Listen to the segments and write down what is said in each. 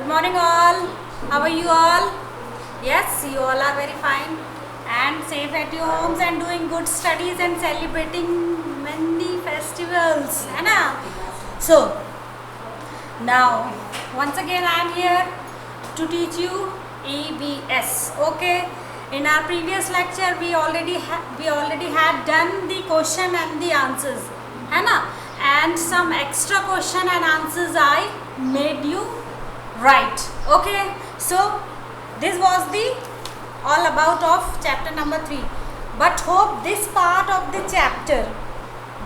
Good morning all. How are you all? Yes, you all are very fine and safe at your homes and doing good studies and celebrating many festivals. है ना? So, now once again I am here to teach you EBS. Okay. In our previous lecture we already had done the question and the answers. है ना? And some extra question and answers I made you write. Okay. So this was the all about of chapter number 3. But hope this part of the chapter,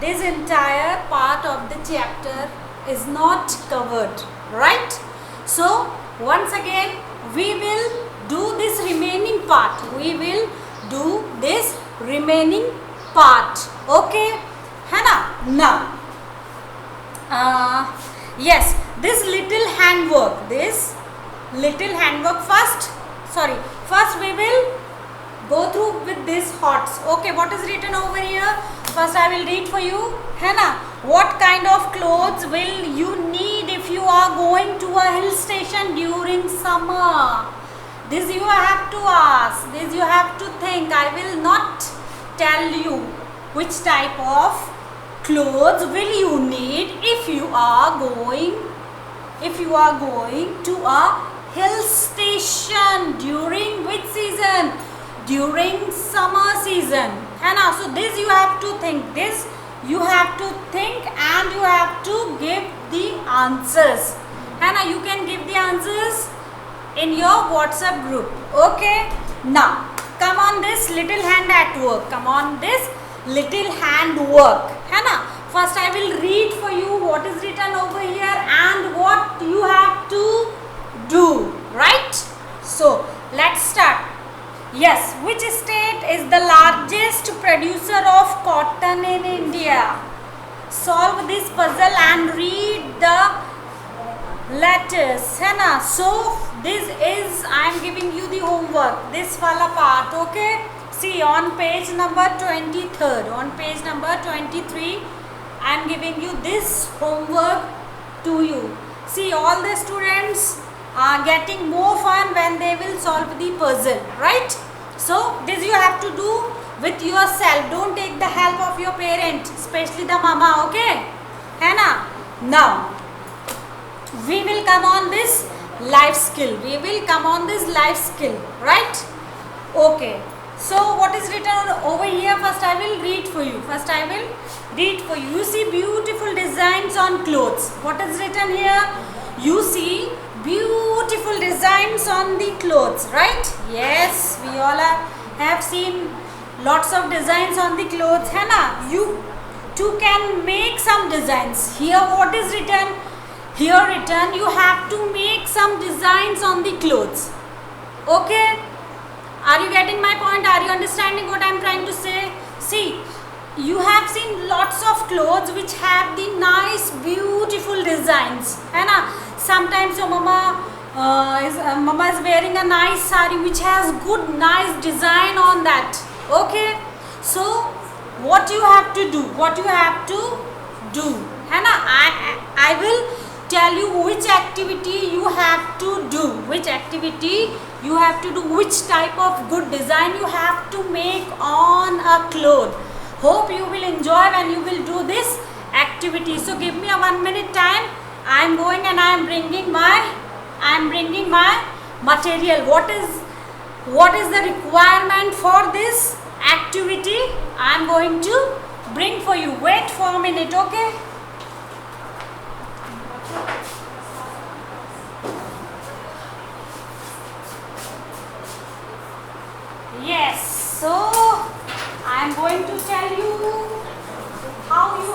this entire part of the chapter is not covered, right? So once again we will do this remaining part. We will do this remaining part. Okay, है ना? Now, yes, this little handwork first we will go through with these thoughts. Okay, what is written over here? First I will read for you, है ना? What kind of clothes will you need if you are going to a hill station during summer? This you have to ask, this you have to think. I will not tell you which type of clothes will you need if you are going to a hill station during which season? During summer season, है ना? So this you have to think, this you have to think and you have to give the answers, है ना? You can give the answers in your WhatsApp group. Okay, now come on this little hand at work, come on this little hand work, है ना? First I will read for you what is written over here and what you have to do, right? So let's start. Yes, which state is the largest producer of cotton in India? Solve this puzzle and read the letters, है ना? So this is, I am giving you the homework, this wala part. Okay, see on page number 23rd, on page number 23 I am giving you this homework to you. See, all the students are getting more fun when they will solve the puzzle, right? So this you have to do with yourself. Don't take the help of your parent, especially the mama. Okay, है ना? Now we will come on this life skill. We will come on this life skill, right? Okay. So what is written over here? First I will read for you. You see beautiful designs on clothes. What is written here? You see beautiful designs on the clothes, right? Yes, we all have seen lots of designs on the clothes, है ना? You too can make some designs. Here what is written? Here written, you have to make some designs on the clothes. Okay? Are you getting my point? Are you understanding what I am trying to say? See, you have seen lots of clothes which have the nice beautiful designs, है ना? Sometimes your mama is wearing a nice sari which has good nice design on that. Okay, so what you have to do, है ना? I will tell you which activity you have to do, which type of good design you have to make on a cloth. Hope you will enjoy when you will do this activity. So give me a 1 minute time. I am going and I am bringing my material. What is the requirement for this activity? I am going to bring for you. Wait for a minute, okay? Yes, so I am going to tell you how you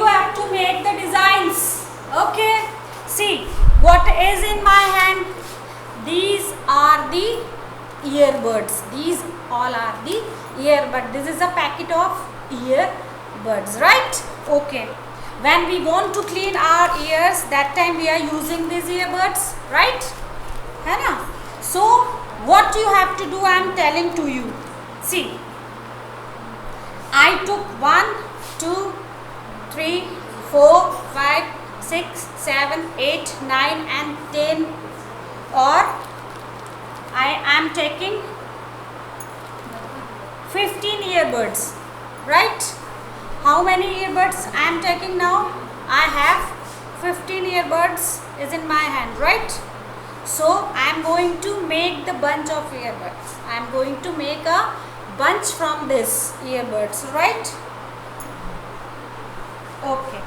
have to make the designs. Okay, see what is in my hand. These are the earbuds. These all are the earbuds. This is a packet of earbuds, right? Okay, when we want to clean our ears, that time we are using these earbuds, right? है ना? So what you have to do, I am telling to you. See, I took 1, 2, 3, 4, 5, 6, 7, 8, 9 and 10, or I am taking 15 earbuds, right? How many earbuds I am taking now? I have 15 earbuds is in my hand, right? So I am going to make the bunch of earbuds. I am going to make a bunch from this earbuds, right? Okay.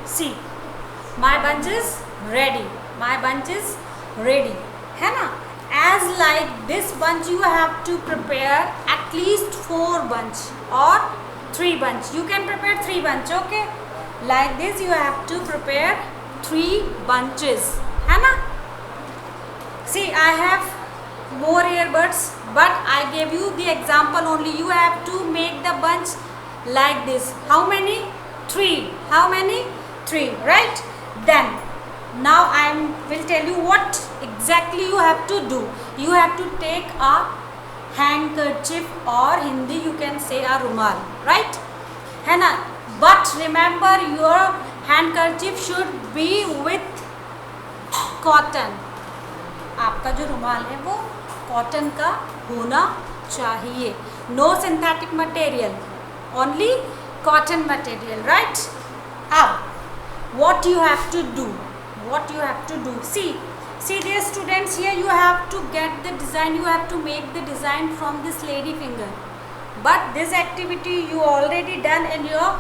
See, my bunch is ready. My bunch is ready. है ना? As like this bunch, you have to prepare at least 4 bunch or 3 bunch. You can prepare 3 bunch, okay? Like this, you have to prepare 3 bunches. है ना? See, I have more earbuds, but I gave you the example only. You have to make the bunch like this. How many? 3. How many? 3, right? Then now I will tell you what exactly you have to do. You have to take a handkerchief, or Hindi you can say a rumal, right? है ना? But remember, your handkerchief should be with cotton. आपका जो रुमाल है वो cotton का होना चाहिए. No synthetic material, only cotton material, right? Now what you have to do? What you have to do? See dear students, here you have to get the design. You have to make the design from this lady finger. But this activity you already done in your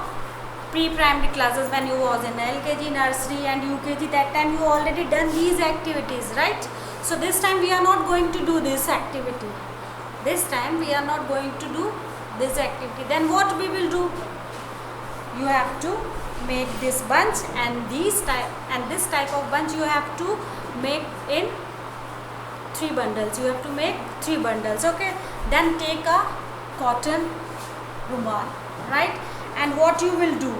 pre-primary classes when you was in LKG, nursery and UKG. That time you already done these activities, right? So this time we are not going to do this activity. This time we are not going to do this activity. Then what we will do? You have to make this bunch, and this type of bunch you have to make in 3 bundles. You have to make 3 bundles, okay? Then take a cotton rumal, right? And what you will do,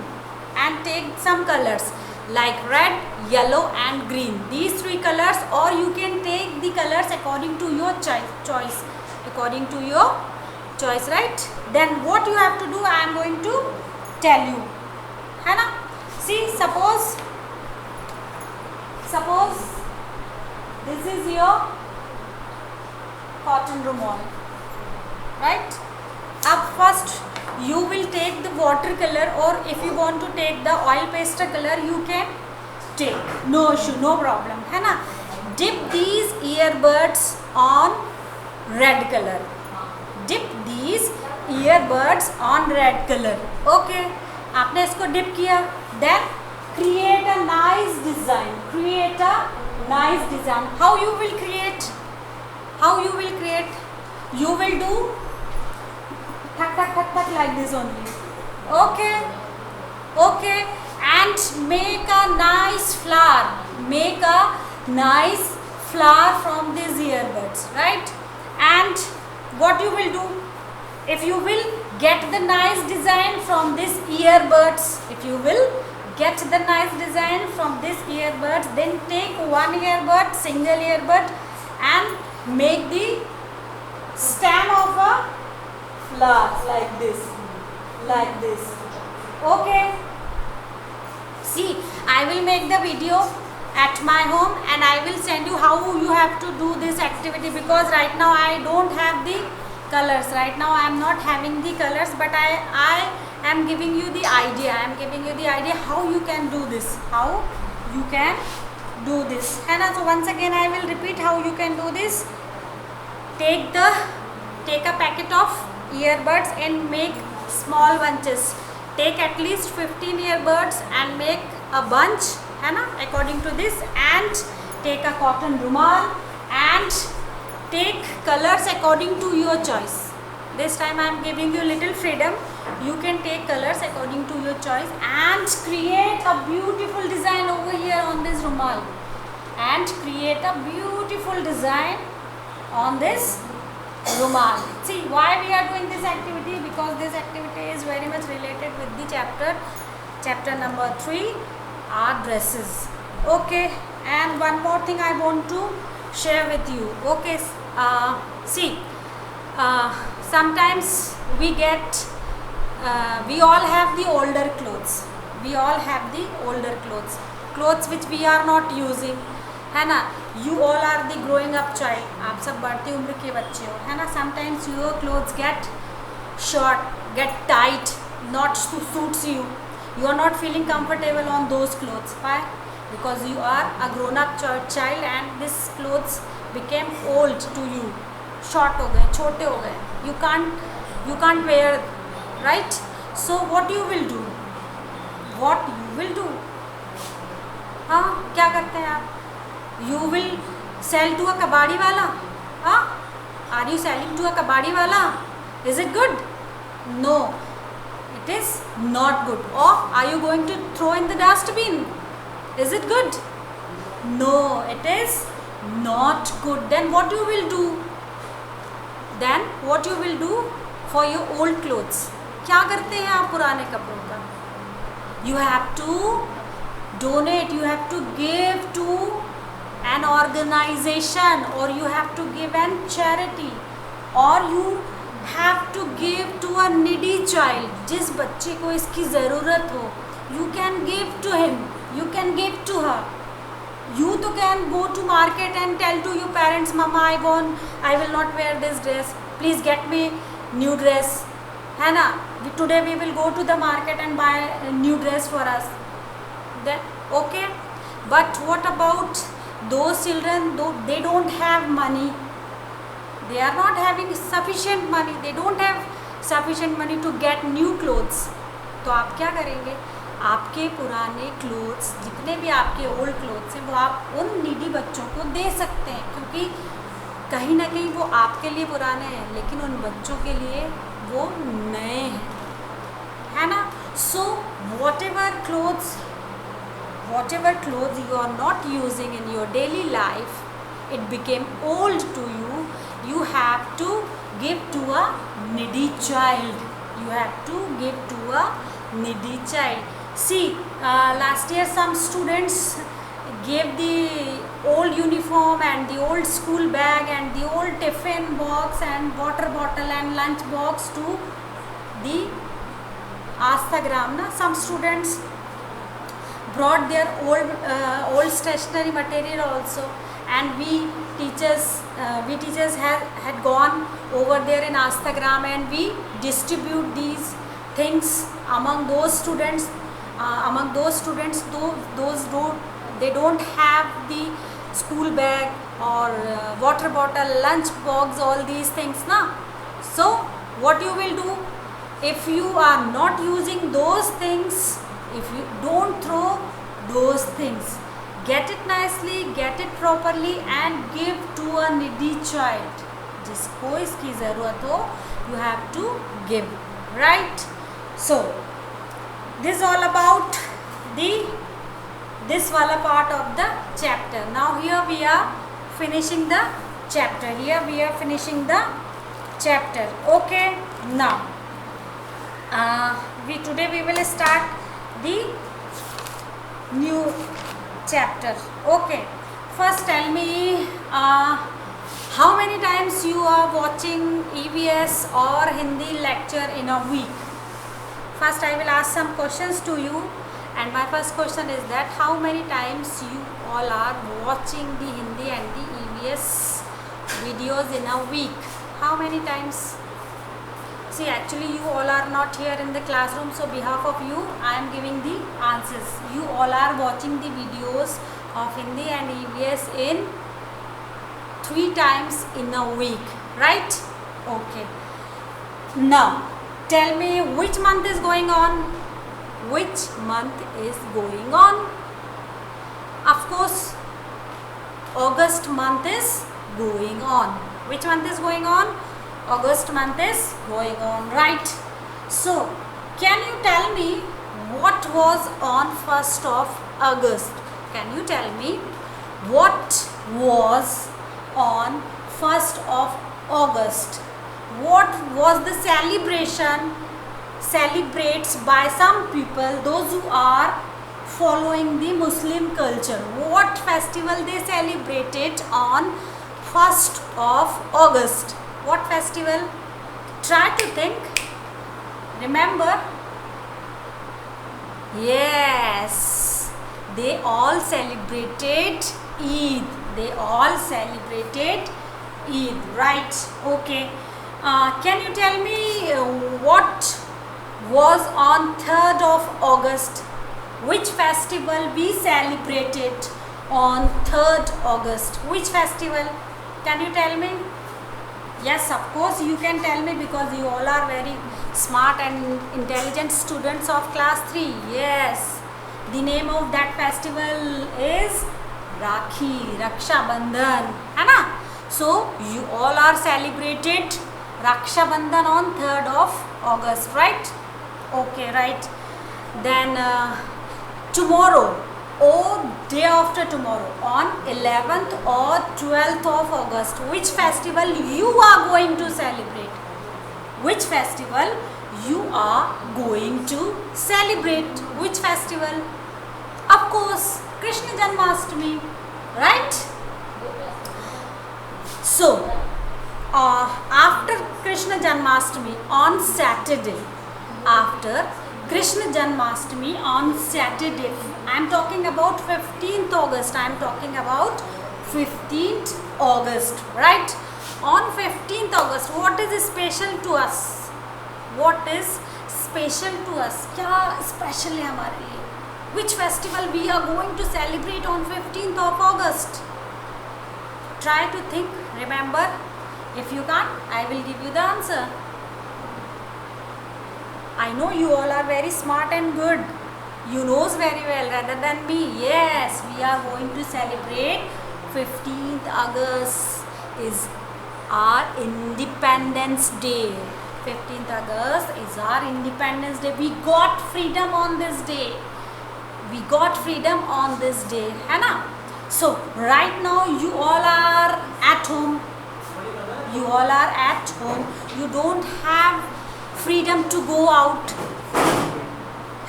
and take some colors like red, yellow and green. These 3 colors, or you can take the colors according to your choice, according to your choice, right? Then what you have to do, I am going to tell you, है ना? See, suppose this is your cotton rumal, right? Up first you will take the watercolor, or if you want to take the oil pastel color, you can take. No issue, no problem, है ना? Dip these earbuds on red color. Dip these earbuds on red color. Okay, आपने इसको dip किया. Then create a nice design. Create a nice design. How you will create? How you will create? You will do tak tak tak tak like this only. Okay. Okay. And make a nice flower. Make a nice flower from these earbuds, right? And what you will do? If you will get the nice design from this earbuds, if you will get the nice design from this earbuds, then take 1 earbud, single earbud, and make the stem of a flower like this, like this. Okay. See, I will make the video at my home, and I will send you how you have to do this activity, because right now I don't have the colors. Right now I am not having the colors, but I am giving you the idea. I am giving you the idea how you can do this. How you can do this, है ना? So once again I will repeat how you can do this. Take a packet of earbuds and make small bunches. Take at least 15 earbuds and make a bunch, है ना? According to this, and take a cotton rumal and take colors according to your choice. This time I am giving you little freedom. You can take colors according to your choice and create a beautiful design over here on this rumal, and create a beautiful design on this rumal. See why we are doing this activity? Because this activity is very much related with the chapter number 3, our dresses. Okay, and one more thing I want to share with you. Okay, see, sometimes we get, we all have the older clothes. We all have the older clothes which we are not using, है ना. You all are the growing up child. आप सब बढ़ती उम्र के बच्चे हो, है ना. Sometimes your clothes get short, get tight, not suits you. You are not feeling comfortable on those clothes. Why? Because you are a grown up child and this clothes became old to you. Short हो गए, छोटे हो गए. You can't wear, right? So what you will do? What you will do? हाँ, क्या करते हैं आप? You will sell to a kabadi wala? हाँ? Are you selling to a kabadi wala? Is it good? No, it is not good. Or are you going to throw in the dustbin? Is it good? No, it is not good. Then what you will do? Then what you will do for your old clothes? क्या करते हैं आप पुराने कपड़ों का? You have to donate. You have to give to an organization, or you have to give an charity, or you have to give to a needy child. जिस बच्चे को इसकी ज़रूरत हो, you can give to him. You can give to her. You तो can go to market and tell to your parents, Mama, I will not wear this dress. Please get me new dress. है ना. Today we will go to the market and buy a new dress for us. Then okay. But what about those children? Though they don't have money. They are not having sufficient money. They don't have sufficient money to get new clothes. तो आप क्या करेंगे? आपके पुराने clothes, जितने भी आपके old clothes हैं, वो आप उन नीडी बच्चों को दे सकते हैं, क्योंकि कहीं ना कहीं वो आपके लिए पुराने हैं, लेकिन उन बच्चों के लिए वो नए हैं, है ना. So what ever clothes you are not using in your daily life, it became old to you. You have to give to a needy child. You have to give to a needy child. See, last year some students gave the old uniform and the old school bag and the old tiffin box and water bottle and lunch box to the Asthagram. Na? Some students brought their old stationery material also, and we teachers had gone over there in Asthagram, and we distribute these things among those students. Those they don't have the school bag or water bottle, lunch box, all these things, na. So what you will do, if you are not using those things, if you don't throw those things, get it nicely, get it properly and give to a needy child. जिसको इसकी ज़रूरत हो, you have to give, right? So this is all about this wala part of the chapter. Now here we are finishing the chapter. Okay, now today we will start the new chapter. Okay, first tell me how many times you are watching EVS or Hindi lecture in a week. First I will ask some questions to you, and my first question is that how many times you all are watching the Hindi and the EVS videos in a week. How many times? See, actually you all are not here in the classroom, so behalf of you I am giving the answers. You all are watching the videos of Hindi and EVS in 3 times in a week, right? Okay. Now tell me which month is going on. Which month is going on? Of course, August month is going on. Which month is going on? August month is going on, right? So, can you tell me what was on 1st of August? Can you tell me what was on 1st of August? What was the celebration celebrates by some people, those who are following the Muslim culture. What festival they celebrated on 1st of August? What festival? Try to think. Remember? Yes, they all celebrated Eid. They all celebrated Eid, right? Okay. Can you tell me what was on 3rd of August? Which festival we celebrated on 3rd August? Which festival? Can you tell me? Yes, of course you can tell me, because you all are very smart and intelligent students of class 3. Yes, the name of that festival is Rakhi, Raksha Bandhan, है ना? So you all are celebrated Raksha Bandhan on 3rd of August, right? Okay, right. Then tomorrow or day after tomorrow, on 11th or 12th of August, which festival you are going to celebrate? Which festival you are going to celebrate? Which festival? Of course, Krishna Janmashtami, right? So, after Krishna Janmashtami on Saturday, after Krishna Janmashtami on Saturday, I am talking about 15th August, I am talking about 15th August, right? On 15th August, what is special to us? What is special to us? क्या special है हमारे लिए? Which festival we are going to celebrate on 15th of August? Try to think, remember. If you can't, I will give you the answer. I know you all are very smart and good. You knows very well rather than me. Yes, we are going to celebrate 15th August is our Independence Day. 15th August is our Independence Day. We got freedom on this day. We got freedom on this day, है ना? So right now you all are at home. You all are at home. You don't have freedom to go out.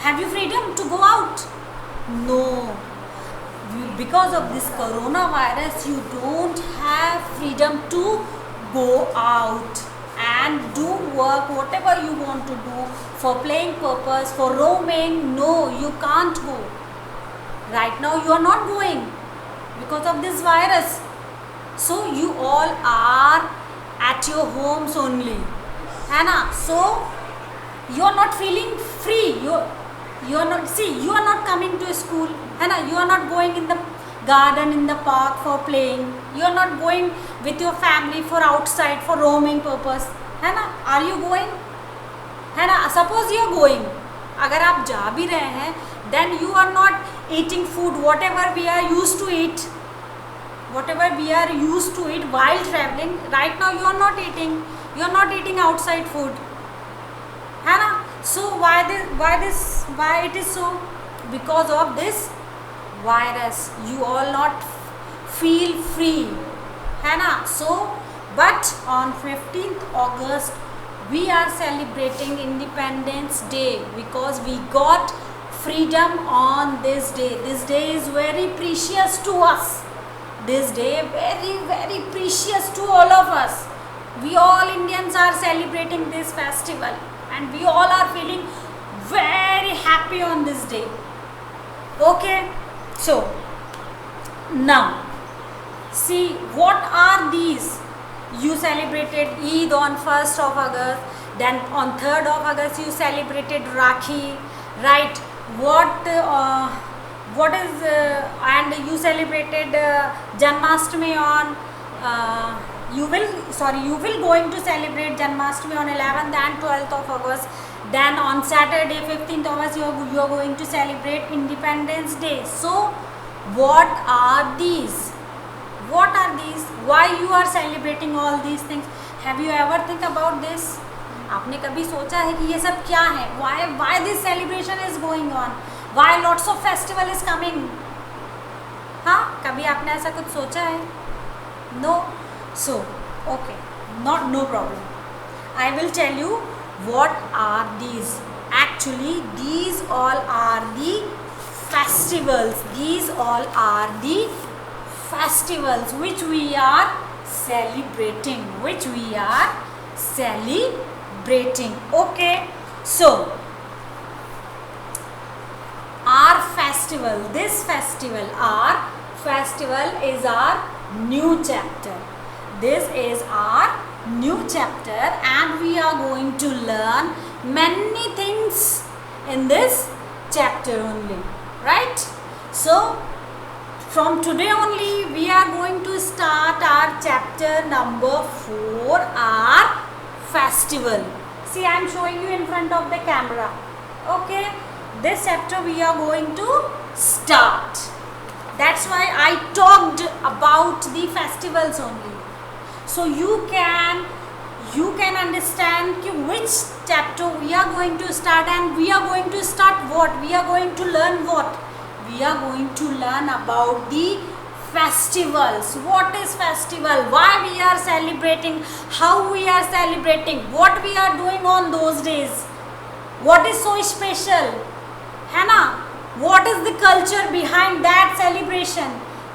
Have you freedom to go out? No. Because of this coronavirus, you don't have freedom to go out and do work, whatever you want to do, for playing purpose, for roaming. No, you can't go. Right now you are not going because of this virus. So you all are at your homes only, है ना? So you are not feeling free. You are not, see, you are not coming to school, है ना? You are not going in the garden, in the park for playing. You are not going with your family for outside for roaming purpose, है ना? Are you going? है ना? Suppose you are going. अगर आप जा भी रहे हैं, then you are not eating food whatever we are used to eat. Whatever we are used to eat while traveling, right now you are not eating. You are not eating outside food, है ना? So why it is so? Because of this virus, you all not feel free, है ना? So but on 15th August we are celebrating Independence Day because we got freedom on this day. This day is very precious to us. This day very, very precious to all of us. We all Indians are celebrating this festival and we all are feeling very happy on this day. Okay, so now see, what are these? You celebrated Eid on 1st of August, then on 3rd of August you celebrated Rakhi, right? What is and you celebrated Janmashtami on you will going to celebrate Janmashtami on 11th and 12th of August. Then on Saturday 15th August you are going to celebrate Independence Day. So what are these? What are these? Why you are celebrating all these things? Have you ever think about this? आपने कभी सोचा है कि ये सब क्या है? Why this celebration is going on? Why lots of festival is coming? हाँ, कभी आपने ऐसा कुछ सोचा है? No. So okay, no problem. I will tell you what are these. Actually, these all are the festivals. These all are the festivals which we are celebrating. Okay, so our festival, this festival, our festival is our new chapter. This is our new chapter, and we are going to learn many things in this chapter only, right? So from today only we are going to start our chapter number 4, our festival. See, I am showing you in front of the camera. Okay, this chapter we are going to start. That's why I talked about the festivals only, so you can understand which chapter we are going to start, and we are going to start what? We are going to learn what? We are going to learn about the festivals. What is festival? Why we are celebrating? How we are celebrating? What we are doing on those days? What is so special? है ना? What is the culture behind that celebration?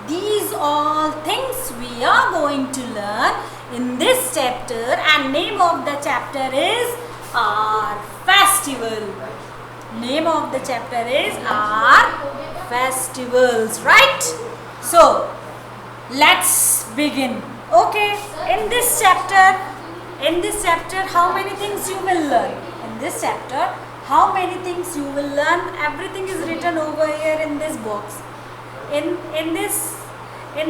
These all things we are going to learn in this chapter, and name of the chapter is our festival. Name of the chapter is our festivals, right? So let's begin. Okay, in this chapter how many things you will learn? In this chapter, how many things you will learn? Everything is written over here in this box. In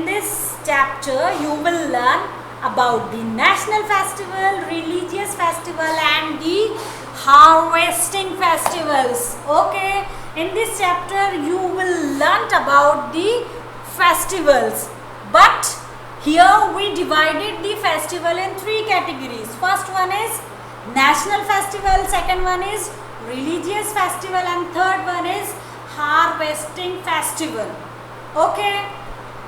this chapter you will learn about the national festival, religious festival, and the harvesting festivals. Okay, in this chapter you will learn about the festivals, but here we divided the festival in 3 categories. First one is national festival, second one is religious festival, and third one is harvesting festival. Okay,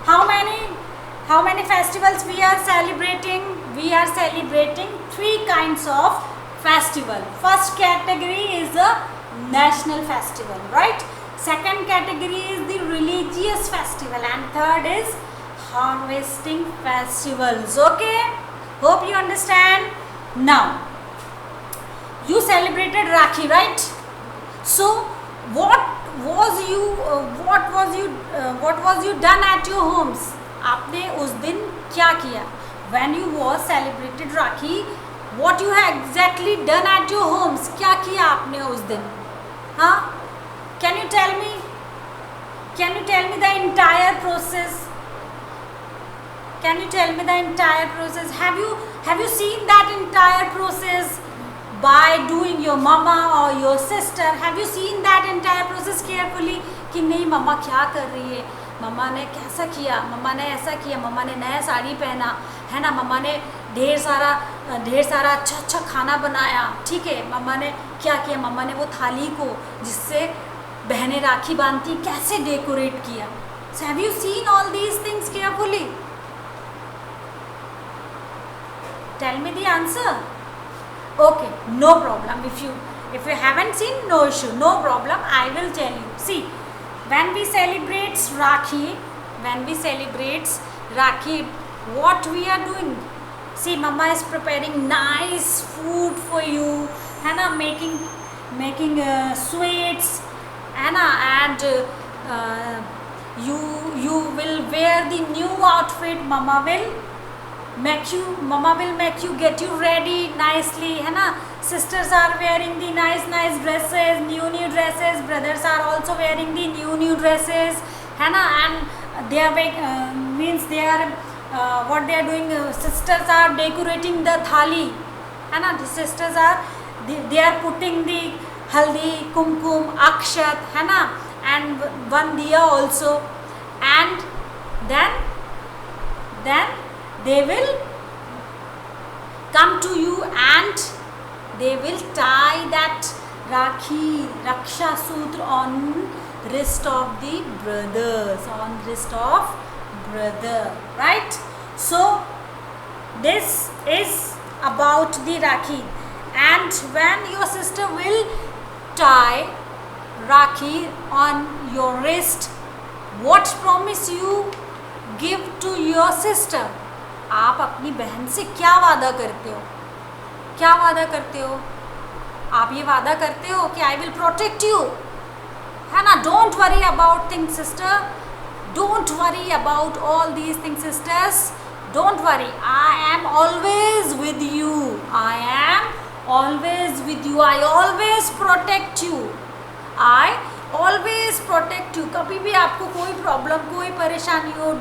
how many festivals we are celebrating? We are celebrating 3 kinds of festival. First category is the national festival, right? Second category is the religious festival, and third is harvesting festivals. Okay, hope you understand. Now you celebrated Rakhi, right? So what was you done at your homes? आपने उस दिन क्या किया? When you was celebrated Rakhi, what you have exactly done at your homes? क्या किया आपने उस दिन? हाँ? Can you tell me? Can you tell me the entire process? Can you tell me the entire process? Have you seen that entire process by doing your mama or your sister? Have you seen that entire process carefully? कि नहीं मम्मा क्या कर रही है, मम्मा ने कैसा किया, मम्मा ने ऐसा किया, मम्मा ने नया साड़ी पहना है ना, मम्मा ने ढेर सारा अच्छा खाना बनाया, ठीक है, मम्मा ने क्या किया, मम्मा ने वो थाली को जिससे बहनें राखी बांधती कैसे डेकोरेट किया. So have you seen all these things carefully? Tell me the answer. Okay, no problem. If you haven't seen, no issue, no problem. I will tell you. See, when we celebrate Rakhi, what we are doing? See, Mama is preparing nice food for you, है ना, making sweets, है ना, and you will wear the new outfit. Mama will make you get you ready nicely, है ना. Sisters are wearing the nice dresses, new dresses. Brothers are also wearing the new dresses, है ना, and they are what they are doing. Sisters are decorating the thali, है ना. The sisters are they are putting the haldi, kumkum, akshat, है ना, and one diya also, and then they will come to you and they will tie that Rakhi, Raksha Sutra on wrist of the brothers, right? So this is about the Rakhi, and when your sister will tie Rakhi on your wrist. What promise you give to your sister? आप अपनी बहन से क्या वादा करते हो? क्या वादा करते हो? आप ये वादा करते हो कि I will protect you, है ना? Don't worry about things, sister. Don't worry about all these things, sisters. Don't worry. I am always with you. I am always with you. I always protect you. I always protect you. कभी भी आपको कोई problem, कोई परेशानी हो,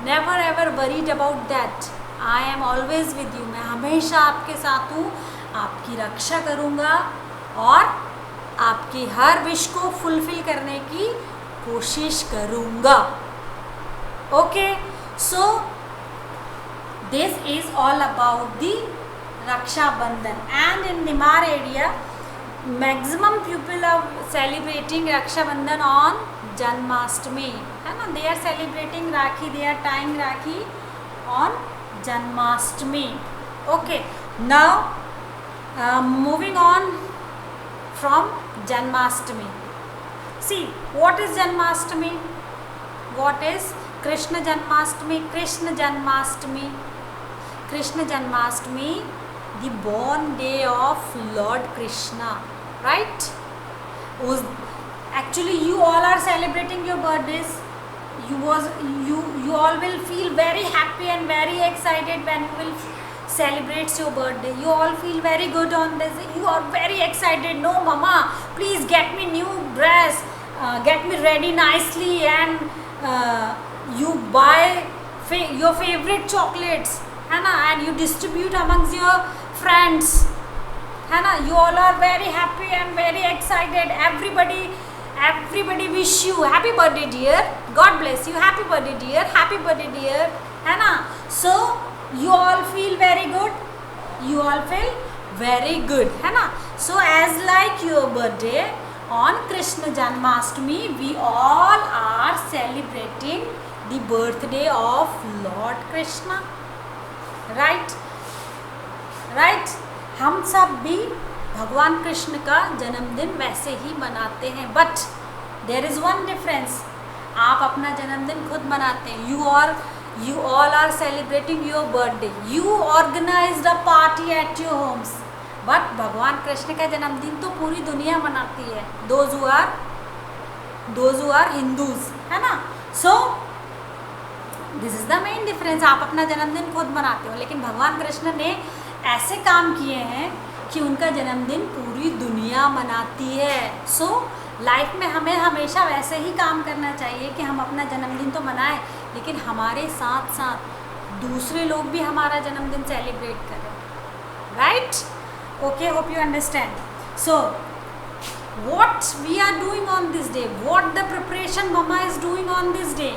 never ever worried about that. I am always with you. मैं हमेशा आपके साथ हूँ, आपकी रक्षा करूँगा और आपकी हर विश को फुलफिल करने की कोशिश करूँगा. Okay, so this is all about the Raksha Bandhan, and in Nimar area maximum people are celebrating Raksha Bandhan on Janmashtami, है ना? They are celebrating Rakhi, they are tying Rakhi on Janmashtami. Okay, now moving on from Janmashtami. See, what is Janmashtami? What is Krishna Janmashtami? Krishna Janmashtami, Krishna Janmashtami, the born day of Lord Krishna, right? Actually you all are celebrating your birthdays. You all will feel very happy and very excited when you will celebrate your birthday. You all feel very good on this. You are very excited. No, mama, please get me new dress, get me ready nicely, and you buy your favorite chocolates, है ना? And you distribute amongst your friends, है ना? You all are very happy and very excited. Everybody wish you happy birthday dear, God bless you, happy birthday dear, happy birthday dear, है ना? So you all feel very good, you all feel very good, है ना? So as like your birthday on Krishna Janmashtami, we all are celebrating the birthday of Lord Krishna, right? Right? हम सब भी भगवान कृष्ण का जन्मदिन वैसे ही मनाते हैं, but there is one difference. आप अपना जन्मदिन खुद मनाते हैं. You all are celebrating your birthday. You organized a party at your homes. But भगवान कृष्ण का जन्मदिन तो पूरी दुनिया मनाती है. Those who are Hindus, है ना? So this is the main difference. आप अपना जन्मदिन खुद मनाते हो, लेकिन भगवान कृष्ण ने ऐसे काम किए हैं कि उनका जन्मदिन पूरी दुनिया मनाती है. सो लाइफ में हमें हमेशा वैसे ही काम करना चाहिए कि हम अपना जन्मदिन तो मनाएं, लेकिन हमारे साथ साथ दूसरे लोग भी हमारा जन्मदिन सेलिब्रेट करें, right? Okay, hope you understand. So what we are doing on this day, what the preparation mama is doing on this day,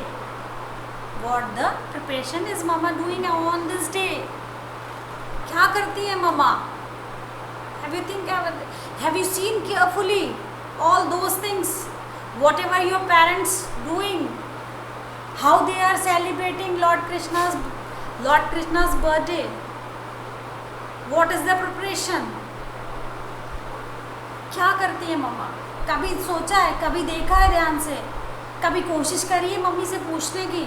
what the preparation is mama doing on this day. क्या करती है mama? Have you seen carefully all those things, whatever your parents doing, how they are celebrating Lord Krishna's birthday? What is the preparation? क्या करती है मम्मा? कभी सोचा है, कभी देखा है ध्यान से, कभी कोशिश करी है मम्मी से पूछने की?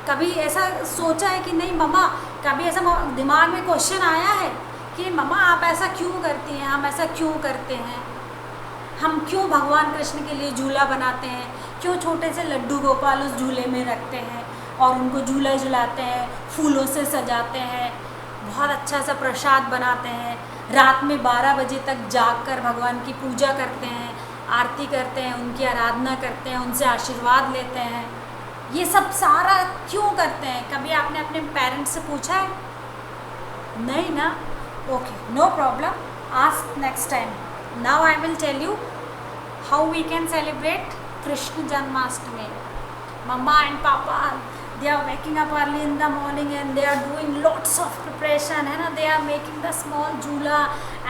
कभी ऐसा सोचा है कि नहीं मम्मा, कभी ऐसा दिमाग में क्वेश्चन आया है कि मम्मा आप ऐसा क्यों करती हैं, हम ऐसा क्यों करते हैं, हम क्यों भगवान कृष्ण के लिए झूला बनाते हैं, क्यों छोटे से लड्डू गोपाल उस झूले में रखते हैं और उनको झूला झुलाते हैं, फूलों से सजाते हैं, बहुत अच्छा सा प्रसाद बनाते हैं, रात में 12 बजे तक जागकर भगवान की पूजा करते हैं, आरती करते हैं, उनकी आराधना करते हैं, उनसे आशीर्वाद लेते हैं. ये सब सारा क्यों करते हैं? कभी आपने अपने पेरेंट्स से पूछा है? नहीं ना? Okay, no problem, ask next time. Now I will tell you how we can celebrate Krishna Janmashtami. Mamma and papa, they are waking up early in the morning and they are doing lots of preparation, है ना? They are making the small jhula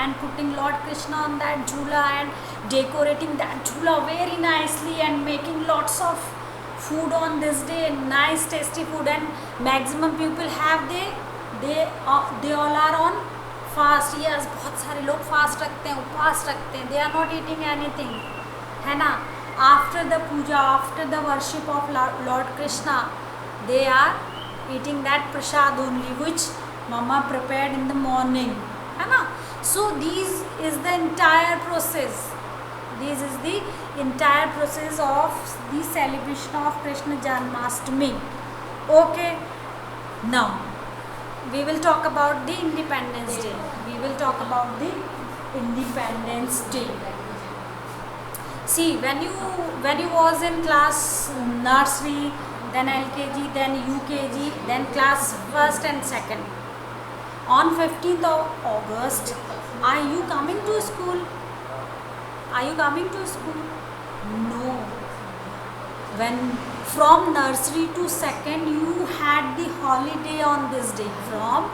and putting Lord Krishna on that jhula and decorating that jhula very nicely and making lots of food on this day, nice tasty food, and maximum people have they all are on fast, yes, बहुत सारे लोग fast रखते हैं, उपवास रखते हैं, they are not eating anything, है ना. After the puja, after the worship of lord Krishna, they are eating that prasad only which mama prepared in the morning, है ना. So this is the entire process. This is the entire process of the celebration of Krishna Janmashtami. Okay. Now we will talk about the Independence Day. We will talk about the Independence Day. See, when you was in class nursery, then LKG, then UKG, then class 1st and 2nd. On 15th of August, are you coming to school? Are you coming to school? No. When from nursery to 2nd, you had the holiday on this day. From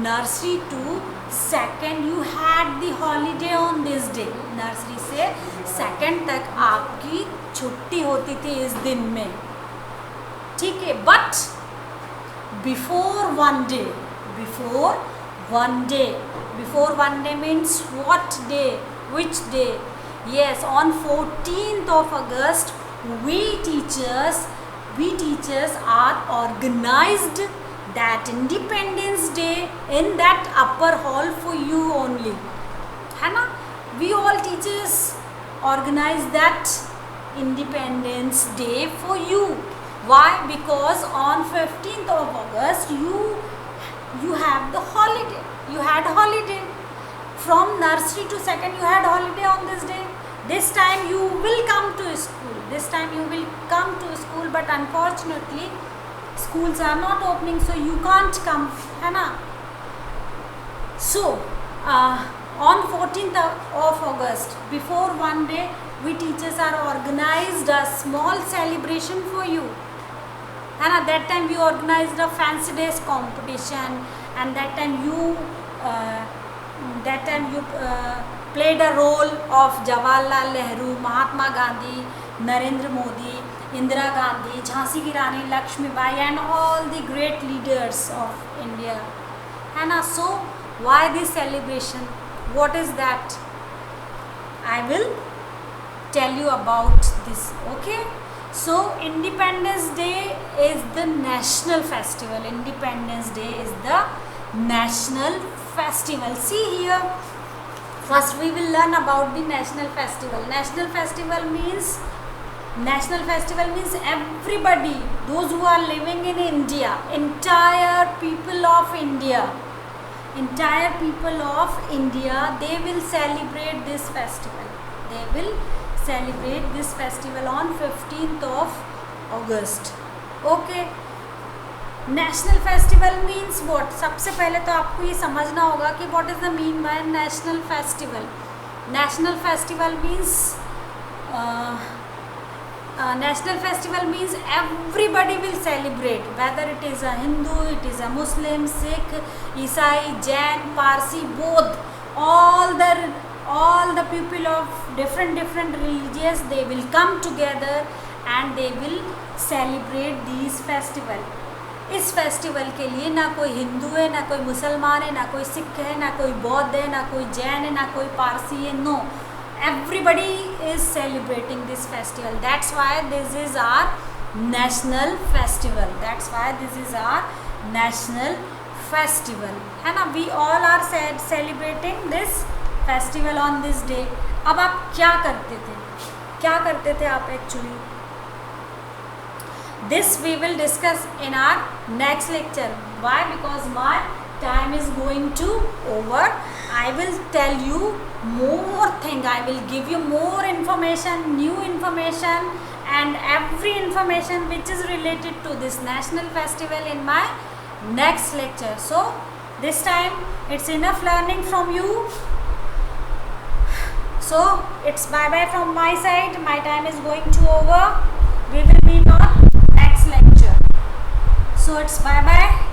nursery to 2nd, you had the holiday on this day. Nursery से 2nd तक आपकी छुट्टी होती थी इस दिन में, ठीक है. But before one day means what day? Which day? Yes, on 14th of August, we teachers are organized that Independence Day in that upper hall for you only, है ना. We all teachers organize that Independence Day for you. Why? Because on 15th of August you have the holiday. You had holiday. From nursery to 2nd, you had holiday on this day. This time you will come to school. But unfortunately, schools are not opening, so you can't come, है ना. So on 14th of August, before one day, we teachers are organized a small celebration for you. And at that time we organized a fancy dress competition, and that time you played a role of Jawaharlal Nehru, Mahatma Gandhi, Narendra Modi, Indira Gandhi, Jhansi ki Rani Lakshmibai, and all the great leaders of India. And so why this celebration? What is that? I will tell you about this. Okay. So Independence Day is the national festival. Independence Day is the national festival. See here, first we will learn about the national festival. National festival means everybody, those who are living in India, entire people of India, they will celebrate this festival on 15th of August. Okay. National festival means what? सबसे पहले तो आपको ये समझना होगा कि what is the mean by national festival. National festival means everybody will celebrate, whether it is a Hindu, it is a Muslim, Sikh, Isai, Jain, Parsi, both, all the people of different religions, they will come together and they will celebrate these festival. इस festival के लिए ना कोई हिंदू है, ना कोई मुसलमान है, ना कोई सिख है, ना कोई बौद्ध है, ना कोई जैन है, ना कोई पारसी है. No, everybody is celebrating this festival. That's why this is our national festival. है ना. We all are celebrating this festival on this day. अब आप क्या करते थे आप actually? This we will discuss in our next lecture. Why? Because my time is going to over. I will tell you more thing. I will give you more information, new information, and every information which is related to this national festival in my next lecture. So this time it's enough learning from you. So it's bye bye from my side. My time is going to over. We will meet on next lecture. So it's bye bye.